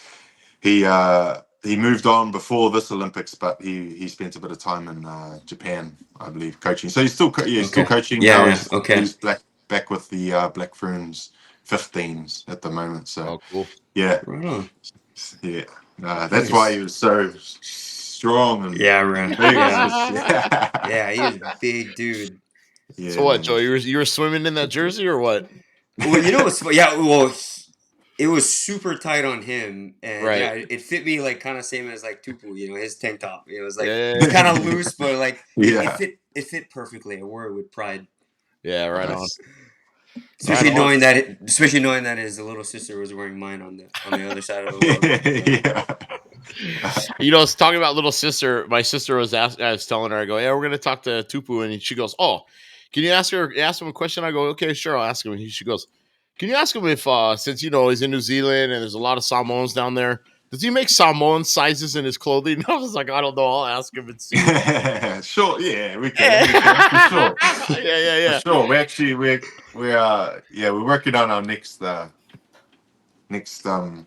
moved on before this Olympics, but he spent a bit of time in Japan, I believe, coaching. So he's still he's still Okay. coaching now. Yeah. He's Okay. he's back with the Black Ferns 15s at the moment. So Oh, cool. yeah, Right on. yeah. That's why he was so strong and Yeah, right. big. Yeah. It's just, yeah, Yeah, he was a big dude. So yeah, what, man. Joe? You were swimming in that jersey or what? Well, yeah, well, it was super tight on him, and Right. yeah, it fit me like kind of same as like Tupu, his tank top. It was like Yeah. it's kind of loose, but like Yeah. it fit perfectly. I wore it with pride, Yeah. Right on. Nice. Right on. especially knowing that his little sister was wearing mine on the other side of the world. Yeah. I was talking about little sister. My sister was I was telling her, I go, yeah, we're gonna talk to Tupu, and she goes, oh, can you ask him a question? I go, okay, sure, I'll ask him. And she goes, can you ask him if since he's in New Zealand and there's a lot of Samoans down there, does he make Samoan sizes in his clothing? And I was like, I don't know. I'll ask him and see. Sure, yeah, we can for sure. Yeah. For sure. We're working on our next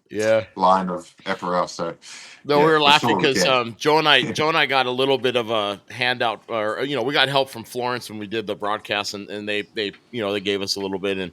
Yeah. line of apparel. So No, yeah, we were for laughing sure we because can. Joe and I got a little bit of a handout, or we got help from Florence when we did the broadcast, and they they gave us a little bit in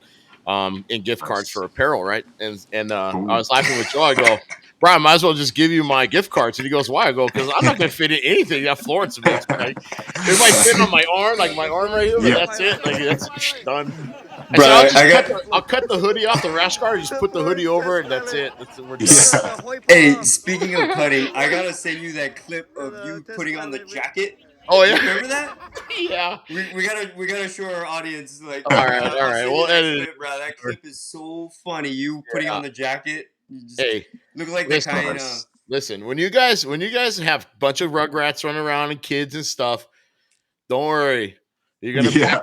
gift cards Nice. for apparel, right? And I Cool. was laughing with Joe. I go, Brian, might as well just give you my gift cards. And he goes, why? I go, because I'm not going to fit in anything that Florence makes. Like, it might fit on my arm, like my arm right here, but Yeah. that's it. Like that's done. I Bro, said, I'll cut the hoodie off the rash guard, just put the hoodie over it, and that's it. We're done. Yeah. Hey, speaking of cutting, I gotta send you that clip of you putting on the jacket. Oh Do you yeah, remember that? yeah. We gotta show our audience like All right. I'll send We'll you that edit it. clip, bro. That clip is so funny. You putting Yeah. on the jacket, you just Hey, look like listen, the kind of listen. When you guys have a bunch of rugrats running around and kids and stuff, don't worry. You're gonna Yeah.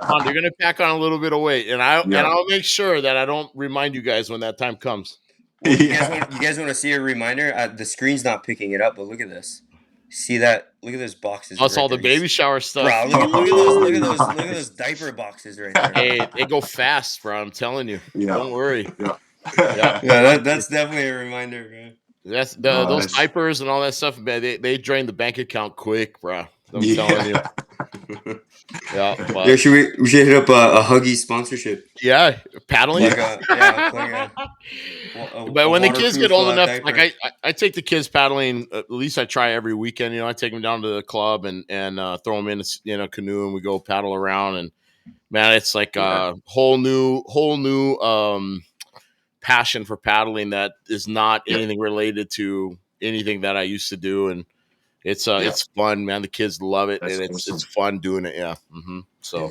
pack on a little bit of weight, and Yeah. I'll make sure that I don't remind you guys when that time comes. Well, you Yeah. guys want to see a reminder? The screen's not picking it up, but look at this. See that? Look at those boxes. That's right all the there. baby shower stuff. Bro, look at those diaper boxes right there. Hey, they go fast, bro. I'm telling you. Yeah. Don't worry. Yeah. Yeah, that's definitely a reminder, man. That's those Nice. diapers and all that stuff. Man, they drain the bank account quick, bro. I'm Yeah. telling you. Yeah, but Yeah, we should hit up a Huggy sponsorship. yeah, paddling. But when the kids get old enough, like I take the kids paddling. At least I try every weekend. I take them down to the club and throw them in a canoe, and we go paddle around. And man, it's like a whole new passion for paddling that is not anything related to anything that I used to do. And it's fun, man. The kids love it, That's and awesome. it's fun doing it. Yeah. So,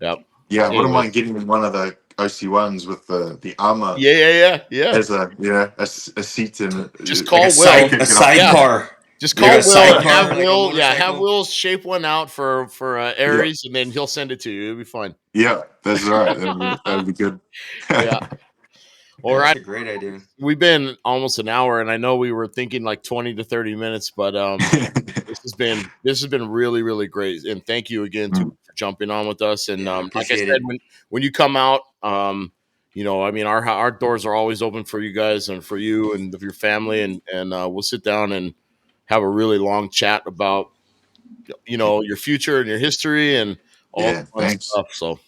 yeah. yep. I wouldn't mind getting one of the OC1s with the armor. Yeah. As a seat and Just like call a Will. A sidecar. Just Like call a Will and sidecar, have like a Will. Yeah, have motorcycle. Will shape one out for Yeah. Aries, and then he'll send it to you. It'll be fun. Yeah, that's right. That'd be good. Yeah. All right. That's a great idea. We've been almost an hour, and I know we were thinking like 20 to 30 minutes, but this has been really, really great. And thank you again Mm. for jumping on with us. And Yeah, I like I appreciate said, it. when you come out, you know, I mean, our doors are always open for you guys and for you and your family, and we'll sit down and have a really long chat about, you know, your future and your history and all Yeah, the fun thanks. stuff. So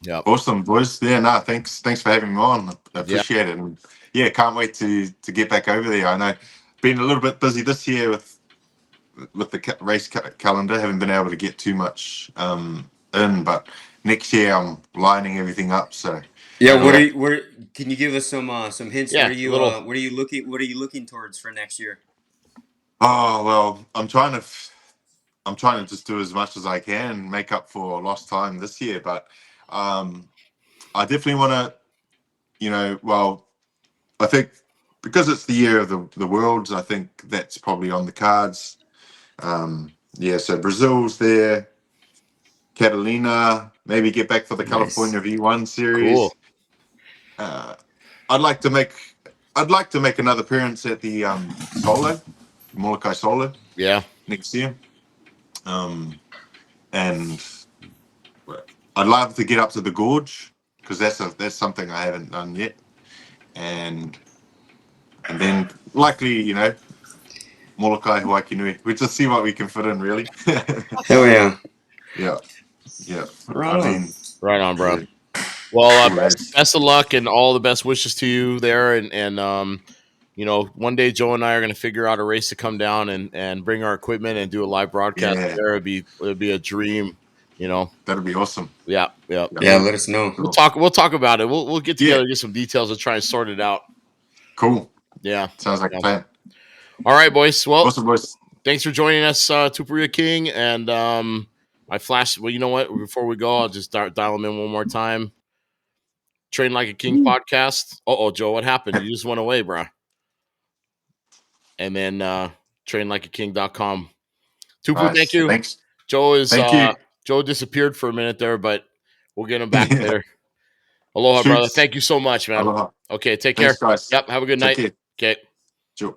yeah, Awesome, boys. Yeah, no, thanks for having me on. I yeah, appreciate it. And yeah, can't wait to get back over there. I know been a little bit busy this year with the race calendar. Haven't been able to get too much in, but next year I'm lining everything up. So Yeah, right what on. are you, where can you give us some hints? Yeah, little. What are you looking towards for next year? oh well, I'm trying to just do as much as I can, make up for lost time this year. But I definitely want to, well, I think because it's the year of the worlds, I think that's probably on the cards. Yeah, so Brazil's there, Catalina, maybe get back for the Nice. California V1 Cool. series. Uh, I'd like to make another appearance at the Solo, Molokai Solo Yeah. next year. And I'd love to get up to the gorge because that's something I haven't done yet. And then likely, Molokai Hawaii Nui. We just see what we can fit in, really. Hell yeah. Yeah, yeah. Right I on. mean, Right on, bro. yeah, Well, cool as. best of luck and all the best wishes to you there. And you know, one day Joe and I are going to figure out a race to come down and bring our equipment and do a live broadcast Yeah, there. It'd be a dream, you know. that'd be awesome. Yeah, yeah. Yeah, Yeah, let us know. We'll cool. talk about it. We'll get Yeah, together, get some details, and try and sort it out. cool. Yeah. Sounds like a Yeah. plan. All right, boys. Well, Awesome, boys. thanks for joining us, Tupuria King. And I flashed. Well, you know what? Before we go, I'll just start dial them in one more time. Train Like a King podcast. Oh, Joe, what happened? You just went away, bro. And then trainlikeaking.com. Tupu, thank Nice. you. Thanks. Joe is Thank you. Joe disappeared for a minute there, but we'll get him back later. Aloha, brother. Shoots. Thank you so much, man. Aloha. Okay, take care. Thanks, guys. Yep, have a good Take night. care. Okay. Sure.